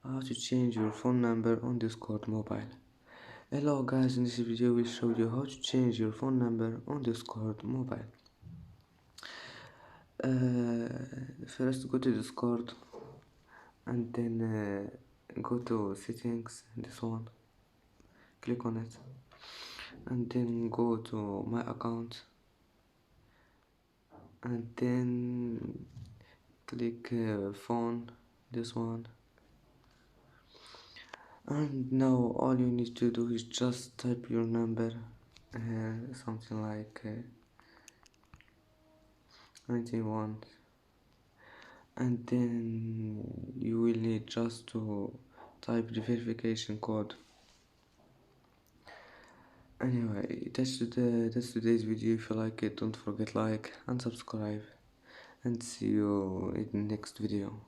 How to change your phone number on Discord mobile. Hello guys, in this video we'll show you how to change your phone number on Discord mobile. First go to Discord and then go to settings, this one, click on it, and then go to my account and then click phone, this one. And now all you need to do is just type your number, something like 91, and then you will need just to type the verification code. Anyway, that's today's video. If you like it, don't forget like and subscribe, and see you in the next video.